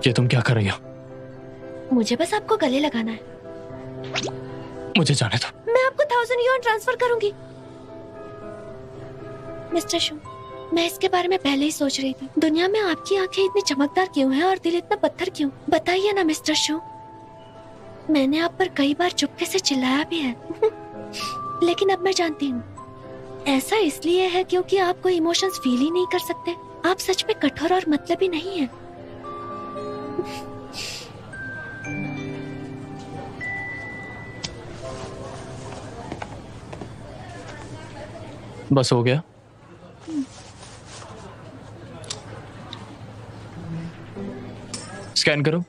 ये तुम क्या कर रही हो? मुझे बस आपको गले लगाना है। मुझे जाने दो। मैं आपको 1000 युआन ट्रांसफर करूंगी। मिस्टर शू, मैं इसके बारे में पहले ही सोच रही थी। दुनिया में आपकी आंखें इतनी चमकदार क्यों हैं और दिल इतना पत्थर क्यों? बताइए ना मिस्टर शू। मैंने आप पर कई बार चुपके से चिल्लाया भी है लेकिन अब मैं जानती हूँ ऐसा इसलिए है क्योंकि आप कोई इमोशंस फील ही नहीं कर सकते। आप सच में कठोर और मतलबी नहीं है। बस हो गया? स्कैन करो।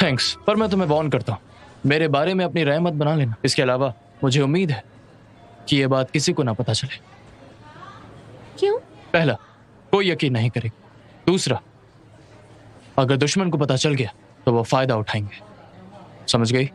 थैंक्स, पर मैं तुम्हें वार्न करता हूं, मेरे बारे में अपनी राय मत बना लेना। इसके अलावा मुझे उम्मीद है कि यह बात किसी को ना पता चले। क्यों? पहला, कोई यकीन नहीं करेगा। दूसरा, अगर दुश्मन को पता चल गया तो वो फायदा उठाएंगे। समझ गई?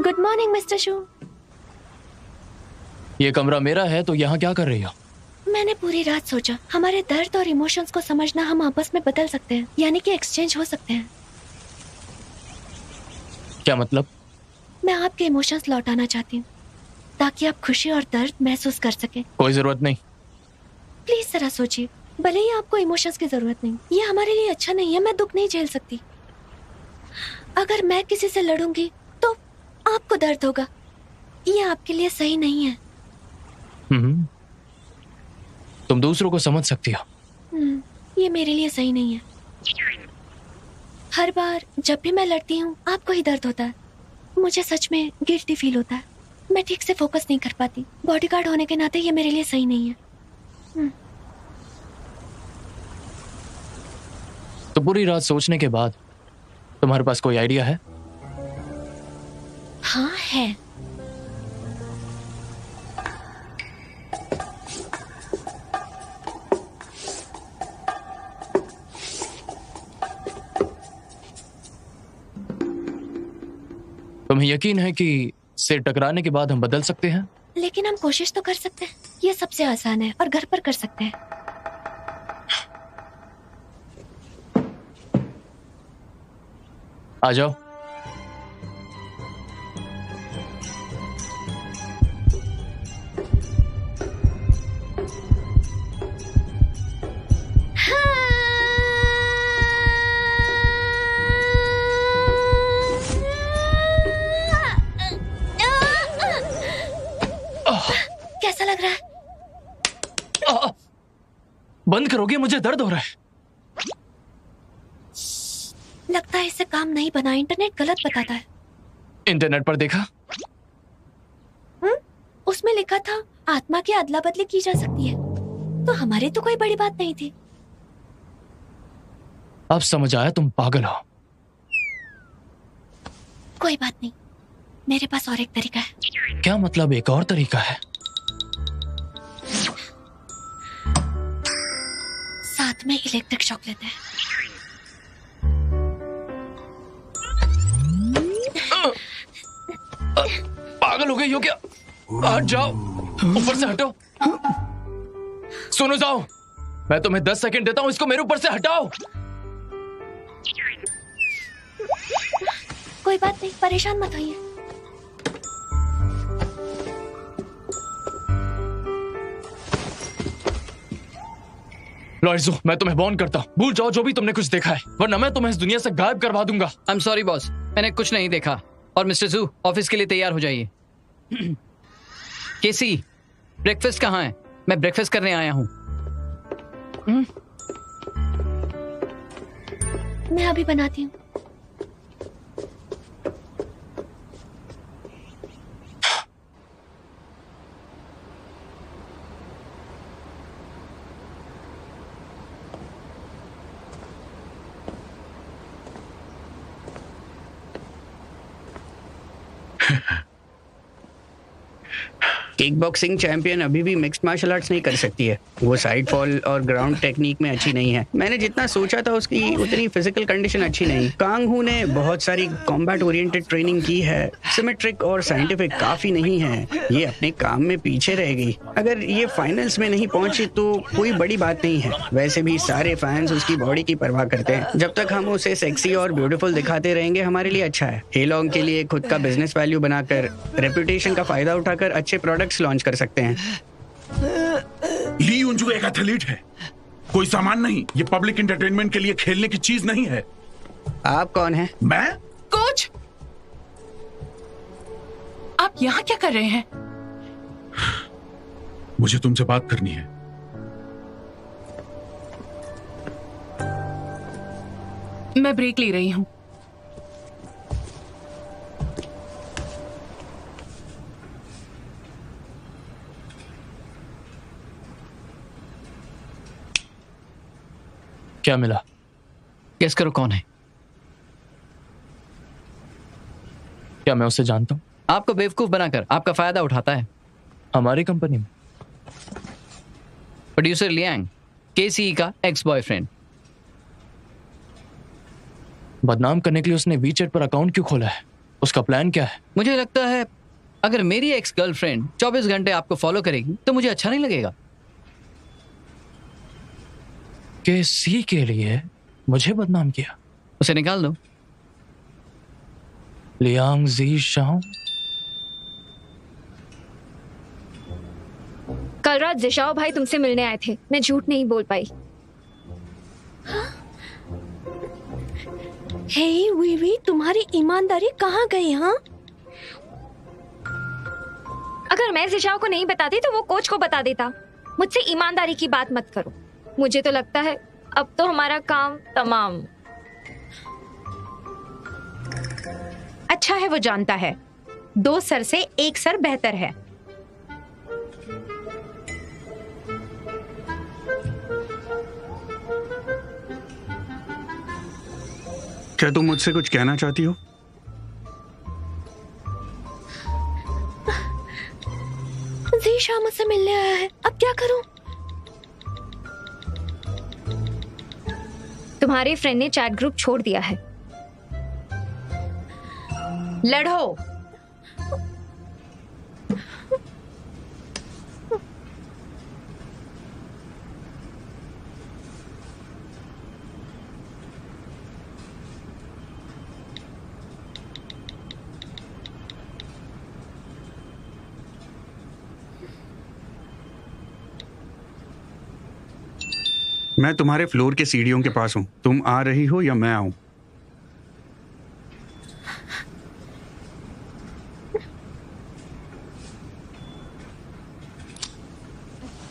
गुड मॉर्निंग मिस्टर शू। ये कमरा मेरा है तो यहाँ क्या कर रही हो? मैंने पूरी रात सोचा हमारे दर्द और इमोशंस को समझना हम आपस में बदल सकते हैं, यानी कि एक्सचेंज हो सकते हैं। क्या मतलब? मैं आपके इमोशंस लौटाना चाहती हूँ ताकि आप खुशी और दर्द महसूस कर सकें। कोई जरूरत नहीं। प्लीज जरा सोचिए, भले ही आपको इमोशंस की जरूरत नहीं, ये हमारे लिए अच्छा नहीं है। मैं दुख नहीं झेल सकती। अगर मैं किसी से लड़ूंगी तो आपको दर्द होगा। ये आपके लिए सही नहीं है। तुम दूसरों को समझ सकती हो। ये मेरे लिए सही नहीं है। हर बार जब भी मैं लड़ती हूँ आपको ही दर्द होता है। मुझे सच में गिल्टी फील होता है। मैं ठीक से फोकस नहीं कर पाती। बॉडीगार्ड होने के नाते ये मेरे लिए सही नहीं है। तो पूरी रात सोचने के बाद तुम्हारे पास कोई आइडिया है? हाँ है। तुम्हें यकीन है कि सिर टकराने के बाद हम बदल सकते हैं? लेकिन हम कोशिश तो कर सकते हैं। ये सबसे आसान है और घर पर कर सकते हैं। आ जाओ। कैसा लग रहा है? बंद करोगे? मुझे दर्द हो रहा है। लगता है इससे काम नहीं बना। इंटरनेट गलत बताता है। इंटरनेट पर देखा? उसमें लिखा था आत्मा की अदला बदली की जा सकती है, तो हमारी तो कोई बड़ी बात नहीं थी। अब समझ आया तुम पागल हो। कोई बात नहीं, मेरे पास और एक तरीका है। क्या मतलब एक और तरीका है? साथ में इलेक्ट्रिक शॉक लेते हैं। पागल हो गई हो क्या? हट जाओ, ऊपर से हटो। सुनो जाओ, मैं तुम्हें 10 सेकंड देता हूं, इसको मेरे ऊपर से हटाओ। कोई बात नहीं, परेशान मत होइए। लॉइजो, मैं तुम्हें वार्न करता हूं, भूल जाओ जो भी तुमने कुछ देखा है, वरना मैं तुम्हें इस दुनिया से गायब करवा दूंगा। आई एम सॉरी बॉस, मैंने कुछ नहीं देखा। और मिस्टर जू, ऑफिस के लिए तैयार हो जाइए। केसी, ब्रेकफास्ट कहाँ है? मैं ब्रेकफास्ट करने आया हूँ। मैं अभी बनाती हूँ। किक बॉक्सिंग चैंपियन अभी भी मिक्स्ड मार्शल आर्ट्स नहीं कर सकती है। वो साइड फॉल और ग्राउंड टेक्निक में अच्छी नहीं है। मैंने जितना सोचा था उसकी उतनी फिजिकल कंडीशन अच्छी नहीं। कांग हू ने बहुत सारी कॉम्बैट ओरिएंटेड ट्रेनिंग की है, सिमेट्रिक और साइंटिफिक काफी नहीं है। ये अपने काम में पीछे रह गई। अगर ये फाइनल्स में नहीं पहुंची तो कोई बड़ी बात नहीं है। वैसे भी सारे फैंस उसकी बॉडी की परवाह करते हैं। जब तक हम उसे सेक्सी और ब्यूटीफुल दिखाते रहेंगे हमारे लिए अच्छा है। हेलोंग के लिए खुद का बिजनेस वैल्यू बनाकर, रेपुटेशन का फायदा उठाकर अच्छे प्रोडक्ट्स लॉन्च कर सकते हैं। ली युंजू एक एथलीट है, कोई सामान नहीं। ये पब्लिक एंटरटेनमेंट के लिए खेलने की चीज नहीं है। आप कौन हैं? मैं? कोच, आप यहाँ क्या कर रहे हैं? मुझे तुमसे बात करनी है। मैं ब्रेक ले रही हूँ। क्या मिला? गेस करो कौन है? क्या मैं उसे जानता हूँ? आपको बेवकूफ बनाकर आपका फायदा उठाता है। हमारी कंपनी में प्रोड्यूसर लियांग, केसी का एक्स बॉयफ्रेंड। बदनाम करने के लिए उसने वीचैट पर अकाउंट क्यों खोला है? उसका प्लान क्या है? मुझे लगता है अगर मेरी एक्स गर्लफ्रेंड 24 घंटे आपको फॉलो करेगी तो मुझे अच्छा नहीं लगेगा। केसी के लिए मुझे बदनाम किया? उसे निकाल दो। लियांग जी शाओ। कल रात जिशाओ भाई तुमसे मिलने आए थे। मैं झूठ नहीं बोल पाई। हे वीवी, तुम्हारी ईमानदारी कहाँ गई? हाँ, अगर मैं जिशाओ को नहीं बताती तो वो कोच को बता देता। मुझसे ईमानदारी की बात मत करो। मुझे तो लगता है अब तो हमारा काम तमाम। अच्छा है वो जानता है, 2 सर से 1 सर बेहतर है। क्या तुम मुझसे कुछ कहना चाहती हो? जीशा मुझसे मिलने आया है, अब क्या करूं? तुम्हारे फ्रेंड ने चैट ग्रुप छोड़ दिया है। लड़ो। मैं तुम्हारे फ्लोर के सीढ़ियों के पास हूँ। तुम आ रही हो या मैं आऊँ?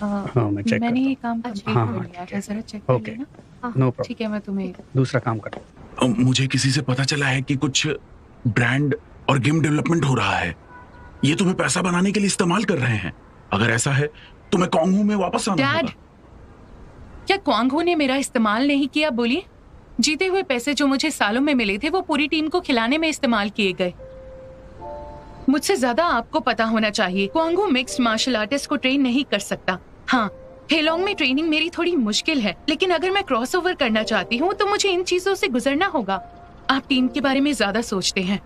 हाँ, मैं चेक मैंने करता ये काम कंप्लीट हाँ, कर हाँ, लिया ठीक है। है। जरा चेक कर ओके, लेना। No problem. ठीक है, मैं तुम्हें दूसरा काम करो। मुझे किसी से पता चला है कि कुछ ब्रांड और गेम डेवलपमेंट हो रहा है। ये तुम्हें पैसा बनाने के लिए इस्तेमाल कर रहे हैं। अगर ऐसा है तो मैं कांगू में वापस आना डैड, होगा। क्या क्वांगहो ने मेरा इस्तेमाल नहीं किया? बोलिए। जीते हुए पैसे जो मुझे सालों में मिले थे वो पूरी टीम को खिलाने में इस्तेमाल किए गए। मुझसे ज्यादा आपको पता होना चाहिए। क्वांगहो मिक्स्ड मार्शल आर्टिस्ट को ट्रेन नहीं कर सकता। हाँ, हेलोंग में ट्रेनिंग मेरी थोड़ी मुश्किल है, लेकिन अगर मैं क्रॉस ओवर करना चाहती हूँ तो मुझे इन चीजों से गुजरना होगा। आप टीम के बारे में ज्यादा सोचते हैं,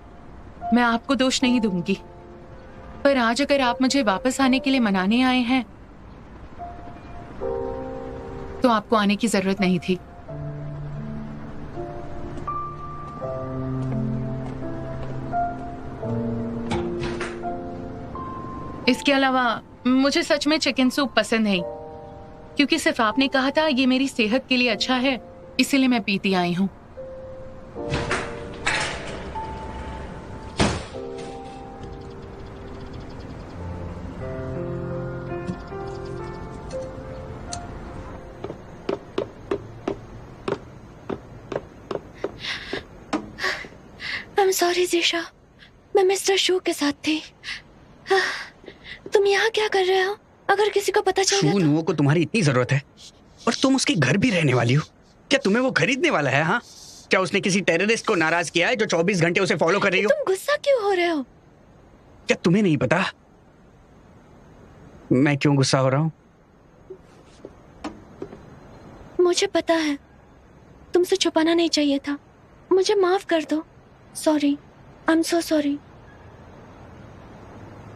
मैं आपको दोष नहीं दूंगी। पर आज अगर आप मुझे वापस आने के लिए मनाने आए हैं तो आपको आने की जरूरत नहीं थी। इसके अलावा मुझे सच में चिकन सूप पसंद है, क्योंकि सिर्फ आपने कहा था ये मेरी सेहत के लिए अच्छा है, इसीलिए मैं पीती आई हूँ। सॉरी जीशा, मैं मिस्टर शू के साथ थी। तुम यहाँ क्या कर रहे हो? अगर किसी को पता चल गया शू तो... नुओ को तुम्हारी इतनी जरूरत है और तुम उसके घर भी रहने वाली हो? क्या तुम्हें वो खरीदने वाला है? हाँ, क्या उसने किसी टेररिस्ट को नाराज किया है जो 24 घंटे उसे फॉलो कर रही हो? तुम गुस्सा क्यों हो रहे हो? क्या तुम्हें नहीं पता मैं क्यों गुस्सा हो रहा हूँ? मुझे पता है, तुमसे छुपाना नहीं चाहिए था। मुझे माफ कर दो। Sorry, I am so sorry.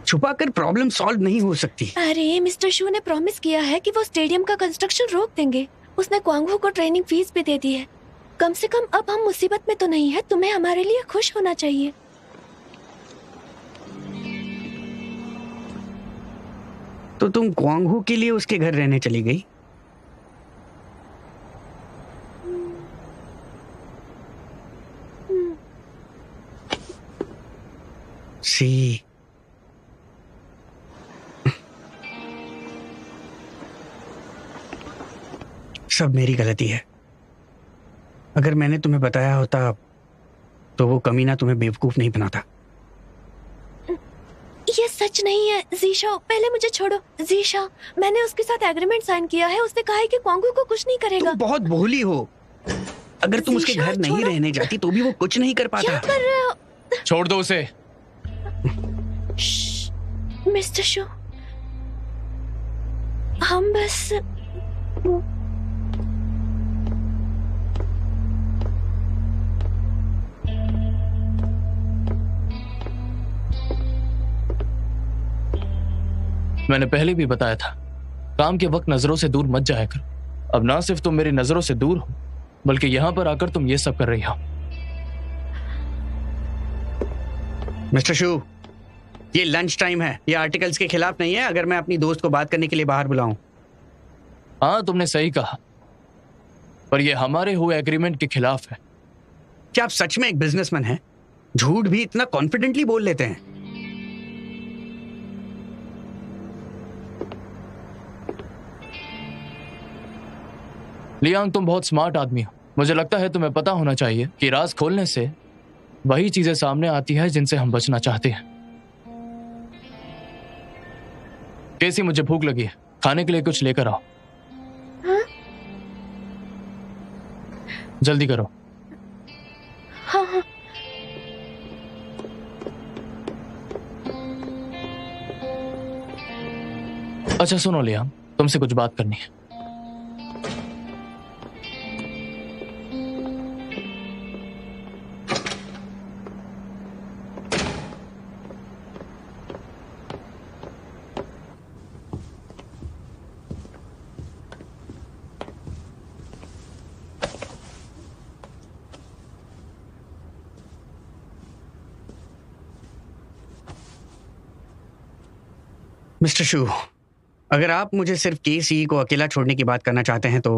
छुपाकर प्रॉब्लम सॉल्व नहीं हो सकती। अरे मिस्टर शू ने प्रॉमिस किया है कि वो स्टेडियम का कंस्ट्रक्शन रोक देंगे। उसने क्वांग हू को ट्रेनिंग फीस भी दे दी है। कम से कम अब हम मुसीबत में तो नहीं है। तुम्हें हमारे लिए खुश होना चाहिए। तो तुम क्वांग हू के लिए उसके घर रहने चली गई? सी, सब मेरी गलती है। अगर मैंने तुम्हें बताया होता तो वो कमीना तुम्हें बेवकूफ नहीं बनाता। ये सच नहीं है जीशा, पहले मुझे छोड़ो। जीशा, मैंने उसके साथ एग्रीमेंट साइन किया है। उसने कहा है कि क्वांग हू को कुछ नहीं करेगा। तुम बहुत भोली हो। अगर तुम उसके घर नहीं रहने जाती तो भी वो कुछ नहीं कर पाता। क्या कर रहे हो? छोड़ दो उसे। मिस्टर शू, हम बस... मैंने पहले भी बताया था, काम के वक्त नजरों से दूर मत जाया करो। अब ना सिर्फ तुम मेरी नजरों से दूर हो, बल्कि यहां पर आकर तुम ये सब कर रही हो। मिस्टर शू, ये लंच टाइम है। ये आर्टिकल्स के खिलाफ नहीं है अगर मैं अपनी दोस्त को बात करने के लिए बाहर बुलाऊं। हाँ, तुमने सही कहा, पर यह हमारे हुए एग्रीमेंट के खिलाफ है। क्या आप सच में एक बिजनेसमैन हैं? झूठ भी इतना कॉन्फिडेंटली बोल लेते हैं। लियांग, तुम बहुत स्मार्ट आदमी हो। मुझे लगता है तुम्हें पता होना चाहिए कि राज खोलने से वही चीजें सामने आती है जिनसे हम बचना चाहते हैं। कैसी, मुझे भूख लगी है, खाने के लिए कुछ लेकर आओ। हाँ? जल्दी करो। हाँ हाँ। अच्छा सुनो लियांग, तुमसे कुछ बात करनी है। मिस्टर शू, अगर आप मुझे सिर्फ केसी को अकेला छोड़ने की बात करना चाहते हैं तो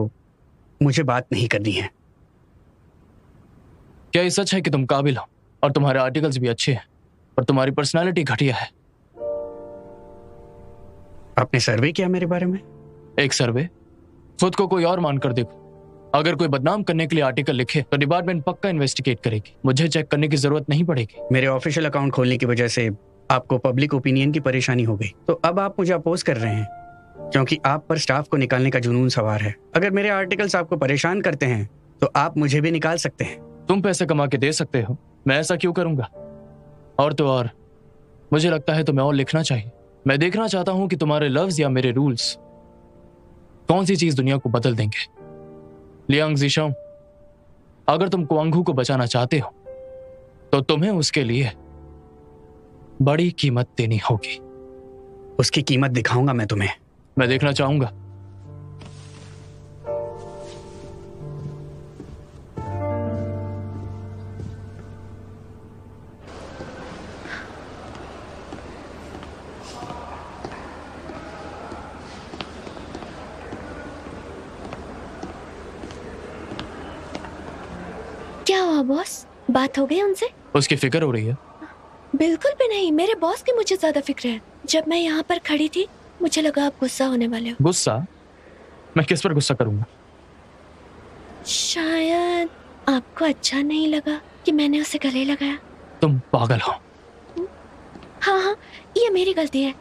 मुझे बात नहीं करनी है। क्या ये सच है कि तुम काबिल हो और तुम्हारे आर्टिकल्स भी अच्छे हैं और तुम्हारी पर्सनालिटी घटिया है? आपने सर्वे किया मेरे बारे में? एक सर्वे? खुद को कोई और मानकर देखो। अगर कोई बदनाम करने के लिए आर्टिकल लिखे तो डिपार्टमेंट पक्का इन्वेस्टिगेट करेगी। मुझे चेक करने की जरूरत नहीं पड़ेगी। मेरे ऑफिशियल अकाउंट खोलने की वजह से आपको पब्लिक ओपिनियन की परेशानी हो गई, तो अब आप मुझे अपोज कर रहे हैं क्योंकि आप पर स्टाफ को निकालने का जुनून सवार है। अगर मेरे आर्टिकल्स आपको परेशान करते हैं तो आप मुझे भी निकाल सकते हैं। तुम पैसे कमा के दे सकते हो, मैं ऐसा क्यों करूंगा? और तो और मुझे लगता है तुम्हें और लिखना चाहिए। मैं देखना चाहता हूं कि तुम्हारे लफ्ज या मेरे रूल्स कौन सी चीज दुनिया को बदल देंगे। लियांग ज़िशाओ, अगर तुम क्वांग हू को बचाना चाहते हो तो तुम्हें उसके लिए बड़ी कीमत देनी होगी। उसकी कीमत दिखाऊंगा मैं तुम्हें। मैं देखना चाहूंगा। क्या हुआ बॉस? बात हो गई उनसे? उसकी फिक्र हो रही है? बिल्कुल भी नहीं, मेरे बॉस की मुझे ज्यादा फिक्र है। जब मैं यहाँ पर खड़ी थी मुझे लगा आप गुस्सा होने वाले हो। गुस्सा? मैं किस पर गुस्सा करूंगा? शायद आपको अच्छा नहीं लगा कि मैंने उसे गले लगाया। तुम पागल हो। हाँ हाँ, ये मेरी गलती है।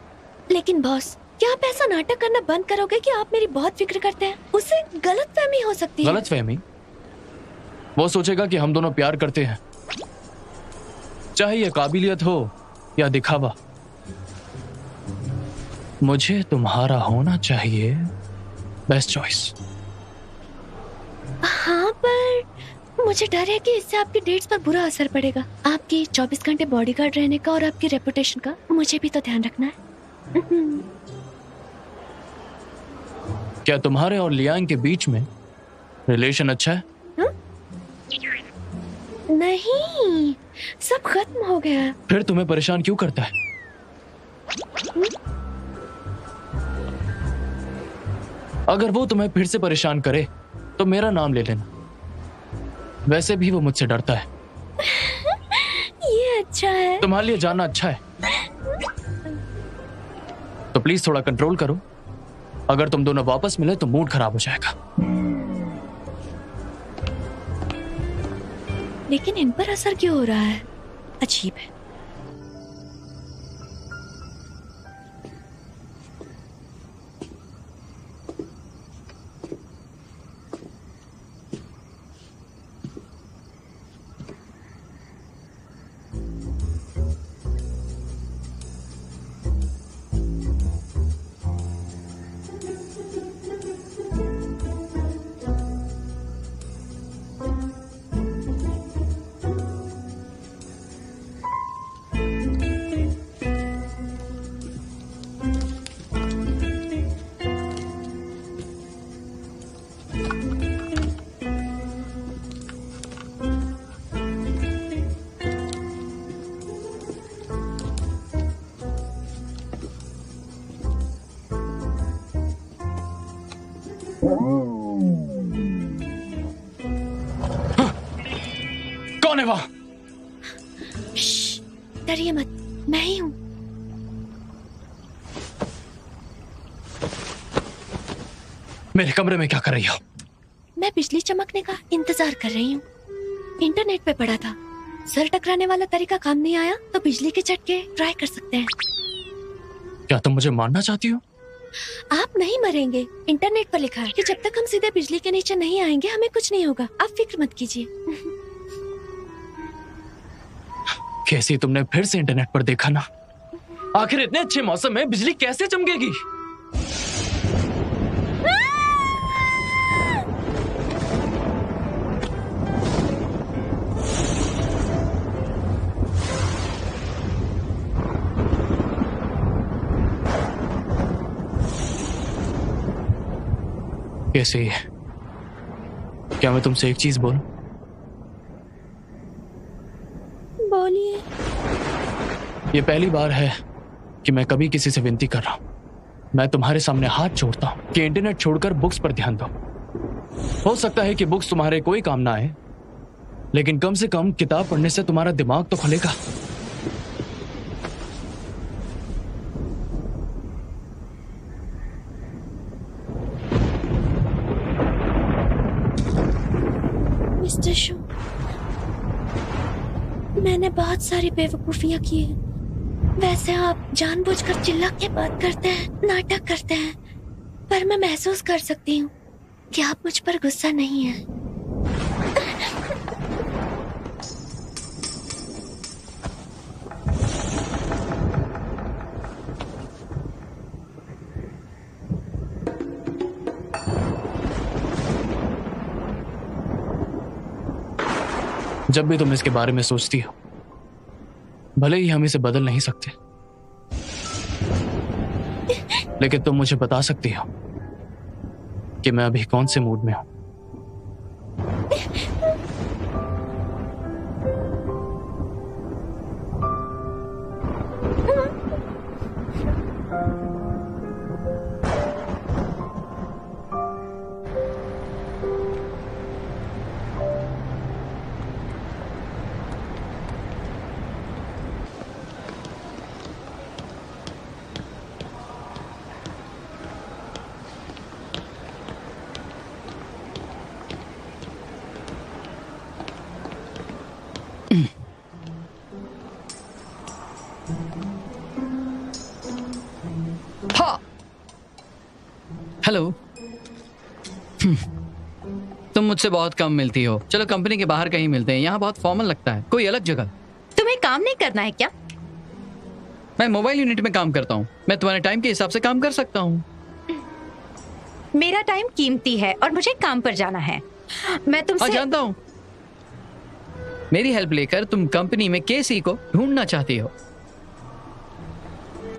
लेकिन बॉस, क्या आप ऐसा नाटक करना बंद करोगे कि आप मेरी बहुत फिक्र करते हैं? उससे गलतफहमी हो सकती है। गलतफहमी? वो सोचेगा कि हम दोनों प्यार करते हैं, चाहे ये काबिलियत हो या दिखावा। मुझे तुम्हारा होना चाहिए बेस्ट चॉइस। हाँ, पर मुझे डर है कि इससे आपकी डेट्स पर बुरा असर पड़ेगा। आपकी 24 घंटे बॉडीगार्ड रहने का और आपकी रेपुटेशन का मुझे भी तो ध्यान रखना है। क्या तुम्हारे और लियांग के बीच में रिलेशन अच्छा है? नहीं, सब खत्म हो गया। फिर तुम्हें परेशान क्यों करता है? अगर वो तुम्हें फिर से परेशान करे तो मेरा नाम ले लेना। वैसे भी वो मुझसे डरता है। ये अच्छा है। तुम्हारे लिए जानना अच्छा है, तो प्लीज थोड़ा कंट्रोल करो। अगर तुम दोनों वापस मिले तो मूड खराब हो जाएगा। लेकिन इन पर असर क्यों हो रहा है? अजीब है। कौन है वहां? डरिए मत, मैं ही हूँ। मेरे कमरे में क्या कर रही हो? मैं बिजली चमकने का इंतजार कर रही हूँ। इंटरनेट पे पढ़ा था, सर टकराने वाला तरीका काम नहीं आया तो बिजली के झटके ट्राई कर सकते हैं। क्या तुम मुझे मारना चाहती हो? आप नहीं मरेंगे। इंटरनेट पर लिखा है कि जब तक हम सीधे बिजली के नीचे नहीं आएंगे हमें कुछ नहीं होगा। आप फिक्र मत कीजिए। कैसी तुमने फिर से इंटरनेट पर देखा ना? आखिर इतने अच्छे मौसम में बिजली कैसे चमकेगी? कैसे? क्या मैं तुमसे एक चीज बोलूं? बोलिए। ये पहली बार है कि मैं कभी किसी से विनती कर रहा हूं। मैं तुम्हारे सामने हाथ जोड़ता हूं कि इंटरनेट छोड़कर बुक्स पर ध्यान दो। हो सकता है कि बुक्स तुम्हारे कोई काम ना आए, लेकिन कम से कम किताब पढ़ने से तुम्हारा दिमाग तो खुलेगा। मिस्टर शू, मैंने बहुत सारी बेवकूफियां की हैं। वैसे आप जानबूझकर चिल्ला के बात करते हैं, नाटक करते हैं, पर मैं महसूस कर सकती हूँ कि आप मुझ पर गुस्सा नहीं हैं। जब भी तुम इसके बारे में सोचती हो, भले ही हम इसे बदल नहीं सकते, लेकिन तुम मुझे बता सकती हो कि मैं अभी कौन से मूड में हूं। हेलो। तुम मुझसे बहुत कम मिलती हो। चलो कंपनी के बाहर कहीं मिलते हैं, यहाँ बहुत फॉर्मल लगता है। कोई अलग जगह। तुम्हें काम नहीं करना है क्या? मैं मोबाइल यूनिट में काम करता हूँ। मैं तुम्हारे टाइम के हिसाब से काम कर सकता हूँ। मेरा टाइम कीमती है और मुझे काम पर जाना है। मैं तुमसे जानता हूँ। मेरी हेल्प लेकर तुम कंपनी में केसी को ढूंढना चाहती हो।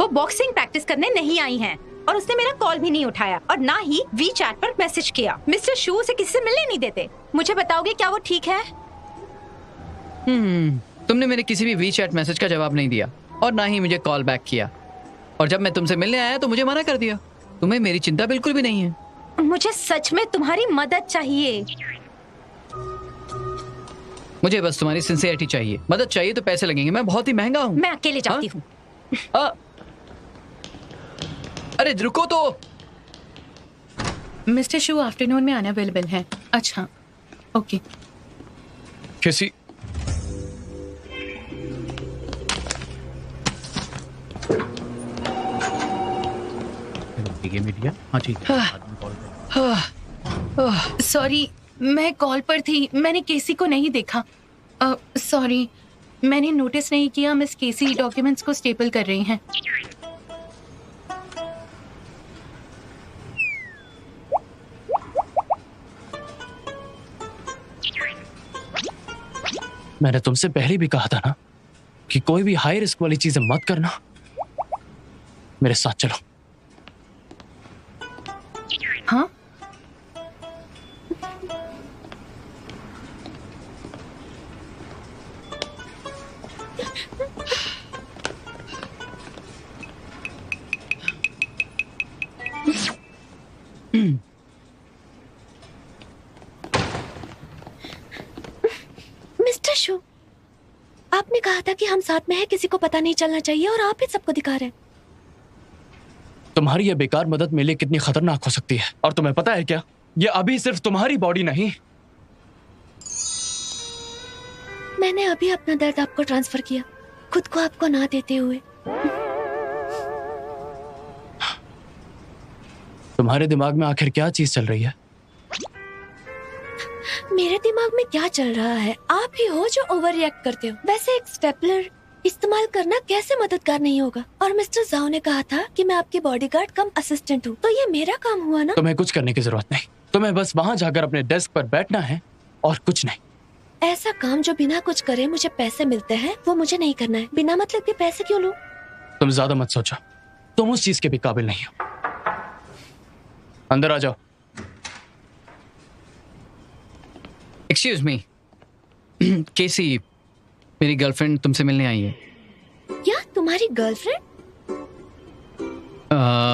वो बॉक्सिंग प्रैक्टिस करने नहीं आई हैं और उसने मेरा कॉल भी नहीं उठाया और ना ही वीचैट पर मैसेज किया। मिस्टर शू उसे किसी से मिलने नहीं देते। मुझे बताओगे क्या वो ठीक है? तुमने मेरे किसी भी वीचैट मैसेज का जवाब नहीं दिया और ना ही मुझे कॉल बैक किया, और जब मैं तुमसे मिलने आया तो मुझे मना कर दिया। तुम्हें मेरी चिंता बिल्कुल भी नहीं है। मुझे सच में तुम्हारी मदद चाहिए। मुझे बस तुम्हारी सिंसियरिटी चाहिए। मदद चाहिए तो पैसे लगेंगे। मैं बहुत ही महंगा हूँ। मैं अकेले जाती हूँ। अरे रुको तो। मिस्टर शू आफ्टरनून में अनअवेलेबल है। अच्छा, ओके। किसी मीडिया। हाँ ठीक है। सॉरी, मैं कॉल पर थी। मैंने केसी को नहीं देखा। सॉरी, मैंने नोटिस नहीं किया। मिस केसी डॉक्यूमेंट्स को स्टेपल कर रही हैं। मैंने तुमसे पहले भी कहा था ना कि कोई भी हाई रिस्क वाली चीजें मत करना। मेरे साथ चलो। हाँ? मिस्टर शू, आपने कहा था कि हम साथ में हैं, किसी को पता नहीं चलना चाहिए, और आप ही सबको दिखा रहे हैं। तुम्हारी ये बेकार मदद मेरे लिए कितनी खतरनाक हो सकती है, और तुम्हें पता है क्या, ये अभी सिर्फ तुम्हारी बॉडी नहीं। मैंने अभी अपना दर्द आपको ट्रांसफर किया, खुद को आपको ना देते हुए। तुम्हारे दिमाग में आखिर क्या चीज चल रही है? मेरे दिमाग में क्या चल रहा है? आप ही हो जो ओवर रिएक्ट करते हो। वैसे एक स्टेपलर इस्तेमाल करना कैसे मददगार नहीं होगा? और मिस्टर जाओ ने कहा था कि मैं आपकी बॉडीगार्ड कम असिस्टेंट हूँ, तो ये मेरा काम हुआ ना? तुम्हें कुछ करने की जरूरत नहीं। तुम्हें बस वहाँ जाकर अपने डेस्क पर बैठना है और कुछ नहीं। ऐसा काम जो बिना कुछ करे मुझे पैसे मिलते हैं, वो मुझे नहीं करना है। बिना मतलब के पैसे क्यों लूं? तुम ज्यादा मत सोचो, तुम उस चीज के भी काबिल नहीं हो। अंदर आ जाओ। एक्सक्यूज मी, केसी, मेरी गर्लफ्रेंड तुमसे मिलने आई है। क्या तुम्हारी गर्लफ्रेंड?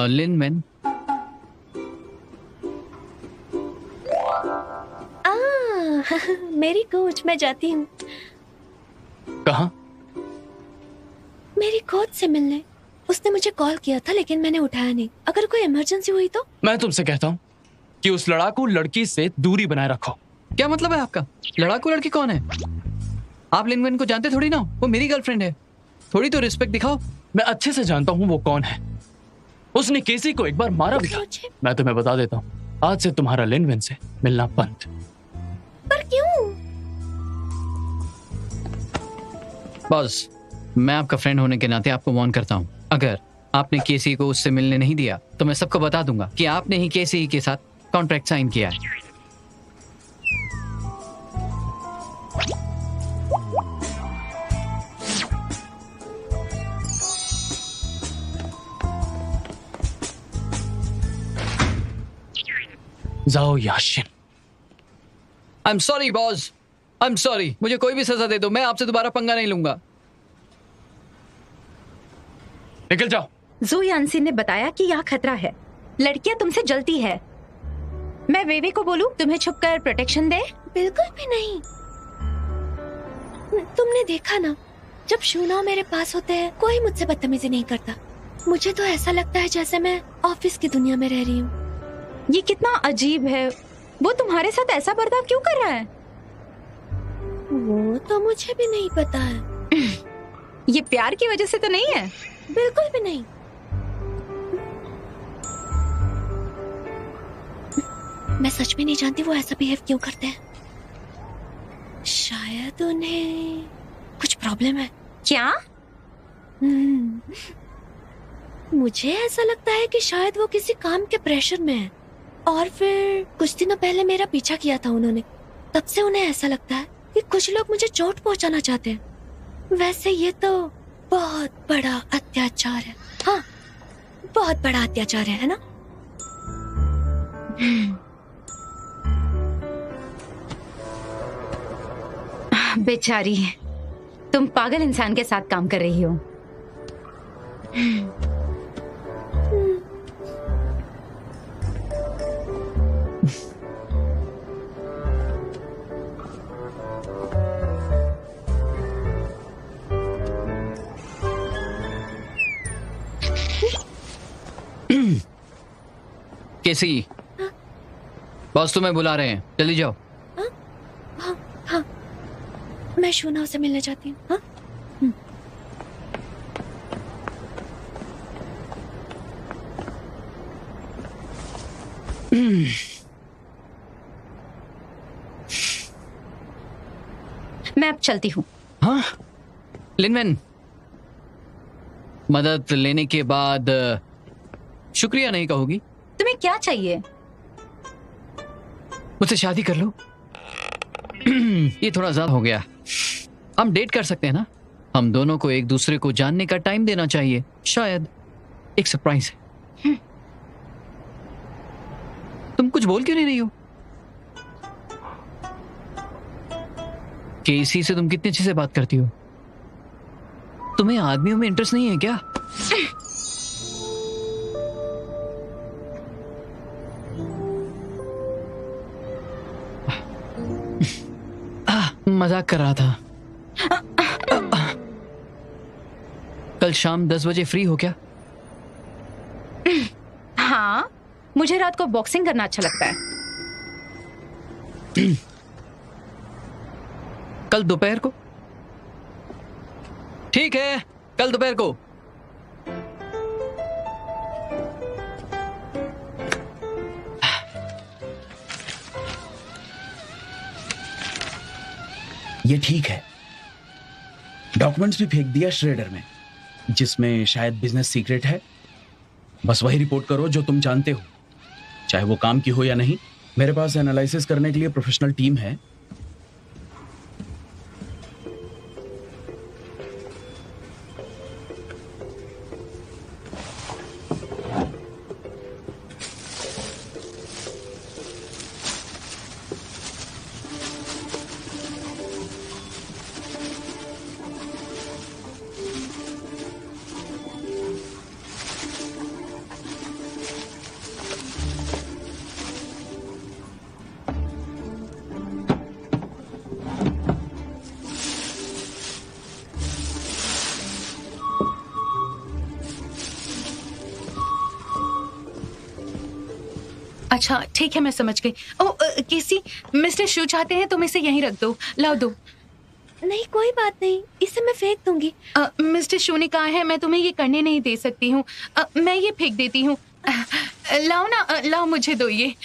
लिन मैन। मेरी कोच, मैं जाती हूँ। कहाँ? मेरी कोच से मिलने। उसने मुझे कॉल किया था लेकिन मैंने उठाया नहीं। अगर कोई इमरजेंसी हुई तो? मैं तुमसे कहता हूँ कि उस लड़ाकू लड़की से दूरी बनाए रखो। क्या मतलब है आपका? लड़ाकू लड़की कौन है? आप लिन मैन को जानते थोड़ी ना, वो मेरी गर्लफ्रेंड है। थोड़ी तो रिस्पेक्ट दिखाओ। मैं अच्छे से जानता हूँ वो कौन है। उसने केसी को एक बार मारा भी था। मैं तुम्हें बता देता हूँ, आज से तुम्हारा लिन मैन से मिलना बंद। पर क्यों? बॉस, मैं आपका फ्रेंड होने के नाते आपको वार्न करता हूँ, अगर आपने केसी को उससे मिलने नहीं दिया तो मैं सबको बता दूंगा कि आपने ही केसी के साथ कॉन्ट्रैक्ट साइन किया है। जाओ Yashin. I am sorry boss, I am sorry. मुझे कोई भी सजा दे दो, मैं आपसे दोबारा पंगा नहीं लूंगा। निकल जाओ। जू यानसिन ने बताया कि यहाँ खतरा है, लड़कियां तुमसे जलती है। मैं वेवे को बोलूं तुम्हें छुपकर प्रोटेक्शन दे? बिल्कुल भी नहीं। तुमने देखा ना, जब शूनाओ मेरे पास होते हैं कोई मुझसे बदतमीजी नहीं करता। मुझे तो ऐसा लगता है जैसे मैं ऑफिस की दुनिया में रह रही हूँ। ये कितना अजीब है। वो तुम्हारे साथ ऐसा बर्ताव क्यों कर रहा है? वो तो मुझे भी नहीं पता है। ये प्यार की वजह से तो नहीं है? बिल्कुल भी नहीं। मैं सच में नहीं जानती वो ऐसा बिहेव क्यों करते हैं। शायद उन्हें कुछ प्रॉब्लम है। क्या? मुझे ऐसा लगता है कि शायद वो किसी काम के प्रेशर में है, और फिर कुछ दिनों पहले मेरा पीछा किया था उन्होंने। तब से उन्हें ऐसा लगता है कि कुछ लोग मुझे चोट पहुंचाना चाहते हैं। वैसे ये तो बहुत बड़ा अत्याचार है। हाँ, बहुत बड़ा अत्याचार है ना? बेचारी, तुम पागल इंसान के साथ काम कर रही हो। केसी, बॉस तुम्हें बुला रहे हैं, जल्दी जाओ। हाँ, मैं शूना से मिलने जाती हूँ। हाँ? मैं अब चलती हूँ। हाँ लिनवेन, मदद लेने के बाद शुक्रिया नहीं कहोगी? तुम्हें क्या चाहिए? मुझसे शादी कर लो। ये थोड़ा ज्यादा हो गया। हम डेट कर सकते हैं ना? हम दोनों को एक दूसरे को जानने का टाइम देना चाहिए। शायद एक सरप्राइज है। तुम कुछ बोल क्यों नहीं रही हो? केसी से तुम कितनी अच्छे से बात करती हो। तुम्हें आदमियों में इंटरेस्ट नहीं है क्या? मजाक कर रहा था। कल शाम 10 बजे फ्री हो क्या? हाँ, मुझे रात को बॉक्सिंग करना अच्छा लगता है। कल दोपहर को? ठीक है, कल दोपहर को। ये ठीक है। डॉक्यूमेंट्स भी फेंक दिया श्रेडर में, जिसमें शायद बिजनेस सीक्रेट है। बस वही रिपोर्ट करो जो तुम जानते हो, चाहे वो काम की हो या नहीं। मेरे पास एनालिसिस करने के लिए प्रोफेशनल टीम है। अच्छा ठीक है, मैं समझ गई। ओ केसी, मिस्टर शू चाहते हैं तुम इसे यहीं रख दो। लाओ दो। नहीं, कोई बात नहीं, इसे मैं फेंक दूंगी। मिस्टर शू ने कहा है मैं तुम्हें ये करने नहीं दे सकती हूँ। मैं ये फेंक देती हूँ। लाओ ना, लाओ मुझे दो ये।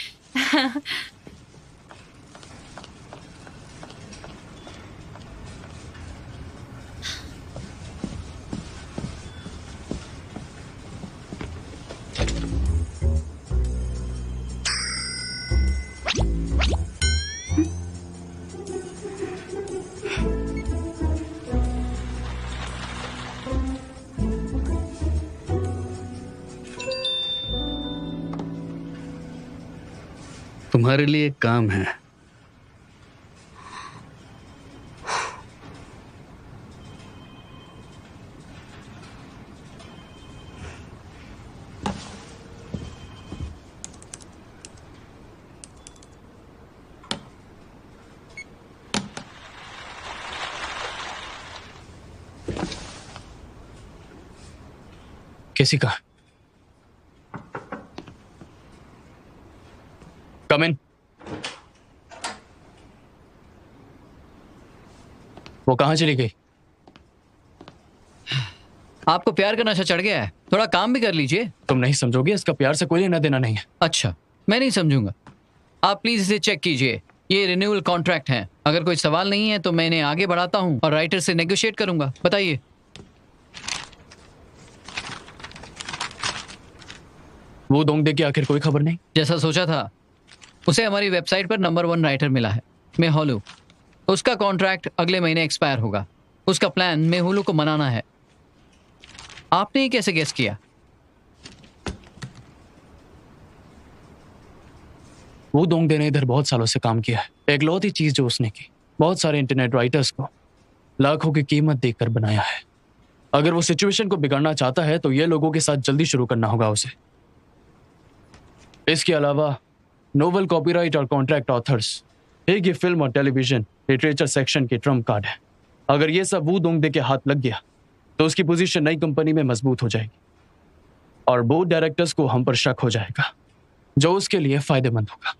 तुम्हारे लिए एक काम है। किसी का कम इन। वो कहां चली गई? आपको प्यार का नशा चढ़ गया है, थोड़ा काम भी कर लीजिए। तुम नहीं समझोगे, इसका प्यार से कोई लेना देना नहीं है। अच्छा, मैं नहीं समझूंगा। आप प्लीज इसे चेक कीजिए, ये रिन्यूअल कॉन्ट्रैक्ट है। अगर कोई सवाल नहीं है तो मैं इन्हें आगे बढ़ाता हूँ और राइटर से नेगोशिएट करूंगा। बताइए। वो दोंगदे की आखिर कोई खबर नहीं? जैसा सोचा था, उसे हमारी वेबसाइट पर नंबर 1 राइटर मिला है, मेहुलू। उसका कॉन्ट्रैक्ट अगले महीने एक्सपायर होगा। उसका प्लान मेहुलू को मनाना है। आपने ये कैसे गेस किया? वो दोंगदे ने इधर बहुत सालों से काम किया है। एकलौती चीज जो उसने की, बहुत सारे इंटरनेट राइटर्स को लाखों की कीमत देकर बनाया है। अगर वो सिचुएशन को बिगाड़ना चाहता है तो ये लोगों के साथ जल्दी शुरू करना होगा उसे। इसके अलावा नोवेल कॉपीराइट और कॉन्ट्रैक्ट ऑथर्स, एक ये फिल्म और टेलीविजन लिटरेचर सेक्शन के ट्रम्प कार्ड है। अगर ये सब वो दोंगदे के हाथ लग गया तो उसकी पोजीशन नई कंपनी में मजबूत हो जाएगी और बोर्ड डायरेक्टर्स को हम पर शक हो जाएगा, जो उसके लिए फायदेमंद होगा।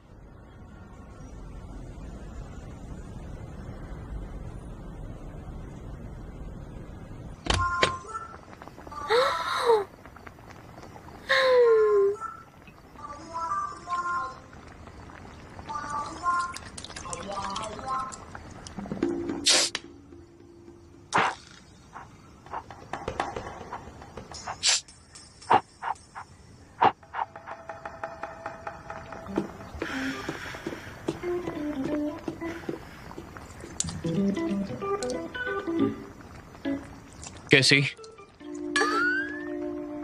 कैसी?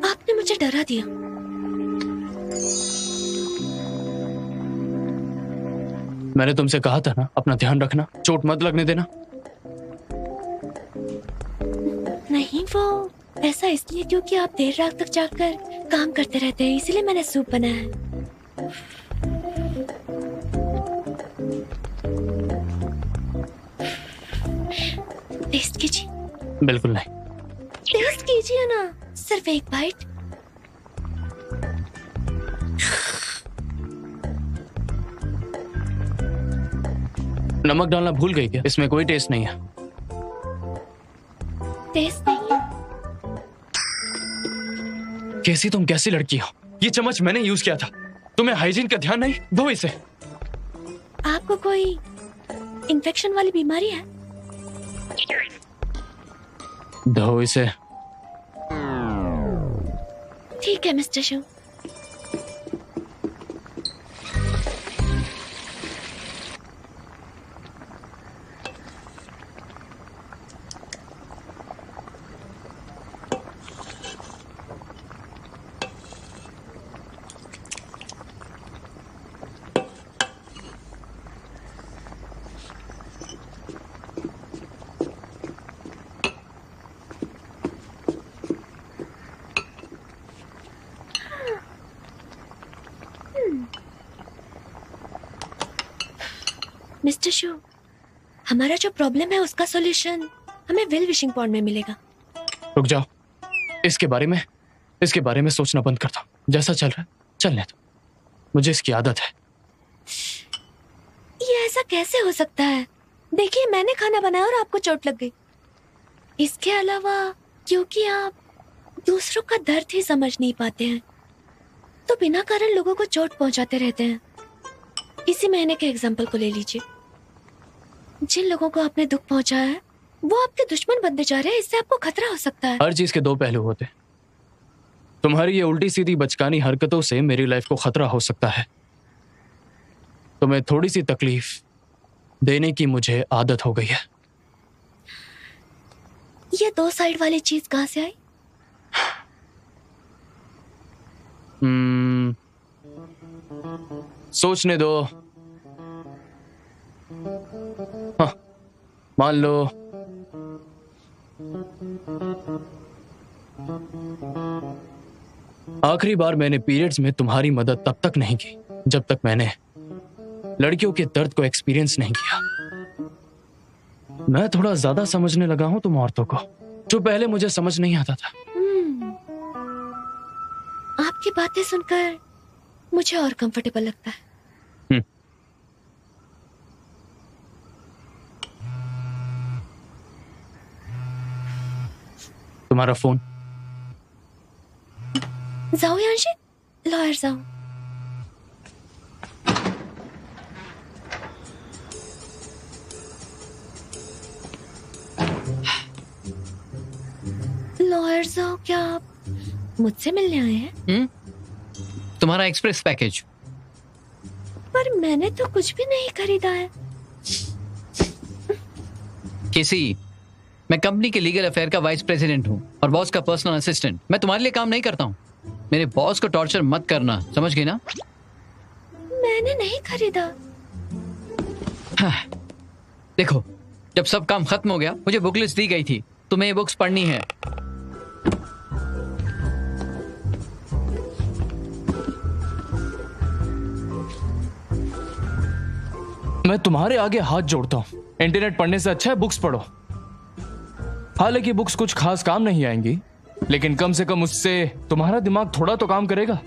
आपने मुझे डरा दिया। मैंने तुमसे कहा था ना, अपना ध्यान रखना, चोट मत लगने देना। नहीं, वो ऐसा इसलिए क्योंकि आप देर रात तक जागकर काम करते रहते हैं, इसीलिए मैंने सूप बनाया है। टेस्ट कीजिए। बिल्कुल नहीं। टेस्ट कीजिए ना, सिर्फ एक बाइट। नमक डालना भूल गई क्या? इसमें कोई टेस्ट नहीं है। टेस्ट नहीं है? कैसी तुम कैसी लड़की हो? ये चम्मच मैंने यूज किया था। तुम्हें हाइजीन का ध्यान नहीं? धो इसे। आपको कोई इन्फेक्शन वाली बीमारी है? धो इसे। ठीक है मिस्टर शू। मिस्टर शू, हमारा जो प्रॉब्लम है उसका सॉल्यूशन हमें विल विशिंग पॉन्ड में मिलेगा। रुक जाओ, इसके बारे में सोचना बंद कर दो। जैसा चल रहा है चलने दो, मुझे इसकी आदत है। ये ऐसा कैसे हो सकता है? देखिए, मैंने खाना बनाया और आपको चोट लग गई। इसके अलावा क्योंकि आप दूसरों का दर्द ही समझ नहीं पाते हैं, तो बिना कारण लोगों को चोट पहुंचाते रहते हैं। इसी महीने के एग्जाम्पल को ले लीजिए। जिन लोगों को आपने दुख पहुंचाया है वो आपके दुश्मन बनते जा रहे हैं। इससे आपको खतरा हो सकता है। हर चीज के दो पहलू होते हैं। तुम्हारी ये उल्टी सीधी बचकानी हरकतों से मेरी लाइफ को खतरा हो सकता है। तुम्हें थोड़ी सी तकलीफ देने की मुझे आदत हो गई है। ये दो साइड वाली चीज कहां से आई? सोचने दो। हाँ, मान लो आखिरी बार मैंने पीरियड्स में तुम्हारी मदद तब तक नहीं की जब तक मैंने लड़कियों के दर्द को एक्सपीरियंस नहीं किया। मैं थोड़ा ज्यादा समझने लगा हूं तुम औरतों को, जो पहले मुझे समझ नहीं आता था। आपकी बातें सुनकर मुझे और कंफर्टेबल लगता है। तुम्हारा फोन। जाओ यांशी, लॉयर जाओ। मुझसे मिलने आए हैं? तुम्हारा एक्सप्रेस पैकेज। पर मैंने तो कुछ भी नहीं खरीदा है। केसी, मैं कंपनी के लीगल अफेयर का वाइस प्रेसिडेंट हूँ और बॉस का पर्सनल असिस्टेंट। मैं तुम्हारे लिए काम नहीं करता हूँ। मेरे बॉस को टॉर्चर मत करना, समझ गई ना? मैंने नहीं खरीदा। हाँ, देखो, जब सब काम खत्म हो गया मुझे बुक लिस्ट दी गई थी, तुम्हें ये बुक्स पढ़नी है। मैं तुम्हारे आगे हाथ जोड़ता हूँ, इंटरनेट पढ़ने से अच्छा है बुक्स पढ़ो। हालांकि बुक्स कुछ खास काम नहीं आएंगी, लेकिन कम से कम उससे तुम्हारा दिमाग थोड़ा तो काम करेगा।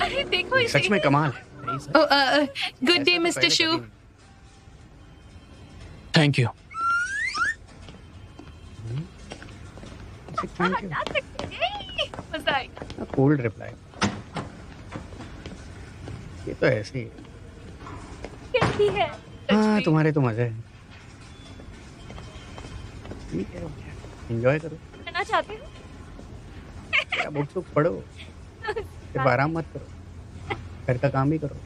अरे देखो इसे। सच में कमाल है। Good day mister shoe. Thank you. मजा आएगा। Cold reply. ये तो ऐसे ही है। कैसी है? हाँ, तुम्हारे तो मजे हैं। ठीक है, एंजॉय करो। करना चाहते हो? क्या बुक्स पढ़ो, सिर्फ आराम मत करो, घर का काम भी करो।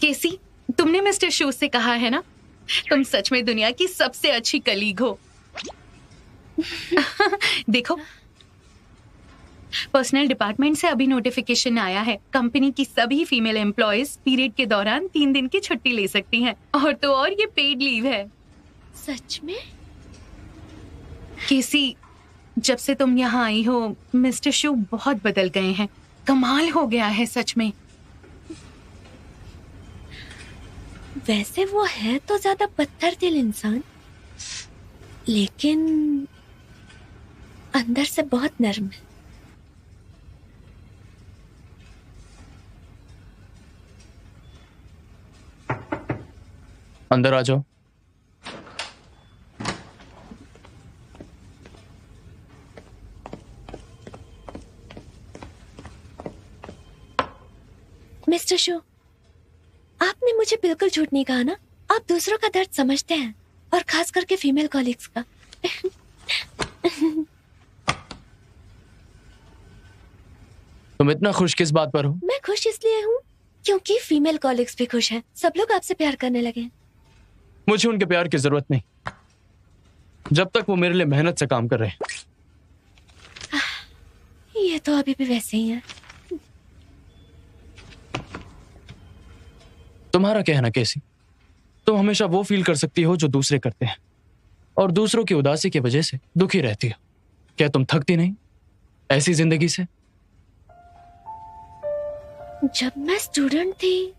केसी, तुमने मिस्टर शू से कहा है ना, तुम सच में दुनिया की सबसे अच्छी कलीग हो। देखो, पर्सनल डिपार्टमेंट से अभी नोटिफिकेशन आया है, कंपनी की सभी फीमेल एम्प्लॉयज पीरियड के दौरान 3 दिन की छुट्टी ले सकती हैं, और तो और ये पेड लीव है। सच में? केसी, जब से तुम यहाँ आई हो मिस्टर शू बहुत बदल गए हैं। कमाल हो गया है सच में। वैसे वो है तो ज्यादा पत्थर दिल इंसान, लेकिन अंदर से बहुत नर्म है। अंदर आ जाओ। मिस्टर शू, आपने मुझे बिल्कुल झूठ नहीं कहा ना। आप दूसरों का दर्द समझते हैं, और खास करके फीमेल कॉलीग्स का। तुम इतना खुश किस बात पर हो? मैं खुश इसलिए हूँ क्योंकि फीमेल कॉलीग्स भी खुश हैं। सब लोग आपसे प्यार करने लगे हैं। मुझे उनके प्यार की जरूरत नहीं, जब तक वो मेरे लिए मेहनत से काम कर रहे हैं। ये तो अभी भी वैसे ही है। तुम्हारा कहना कैसी, तुम हमेशा वो फील कर सकती हो जो दूसरे करते हैं, और दूसरों की उदासी की वजह से दुखी रहती हो। क्या तुम थकती नहीं ऐसी जिंदगी से? जब मैं स्टूडेंट थी,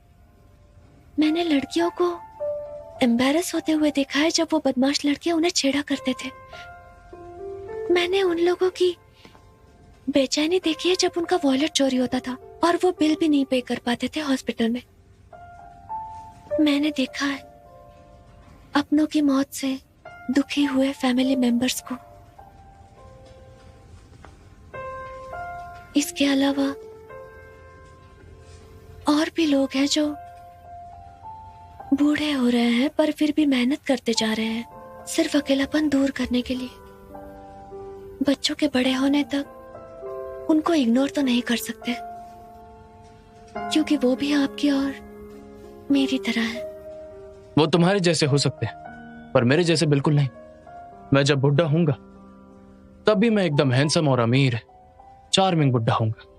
मैंने लड़कियों को एम्बैरस होते हुए देखा है जब वो बदमाश लड़कियां उन्हें छेड़ा करते थे। मैंने उन लोगों की बेचैनी देखी है जब उनका वॉलेट चोरी होता था और वो बिल भी नहीं पे कर पाते थे हॉस्पिटल में। मैंने देखा है अपनों की मौत से दुखी हुए फैमिली मेंबर्स को। इसके अलावा और भी लोग हैं जो बूढ़े हो रहे हैं पर फिर भी मेहनत करते जा रहे हैं, सिर्फ अकेलापन दूर करने के लिए। बच्चों के बड़े होने तक उनको इग्नोर तो नहीं कर सकते, क्योंकि वो भी आपकी और मेरी तरह है। वो तुम्हारे जैसे हो सकते हैं, पर मेरे जैसे बिल्कुल नहीं। मैं जब बुढ़ा हूंगा तब भी मैं एकदम हैंडसम और अमीर चार्मिंग बुढ़ा हूंगा।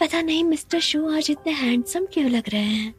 पता नहीं मिस्टर शू आज इतने हैंडसम क्यों लग रहे हैं।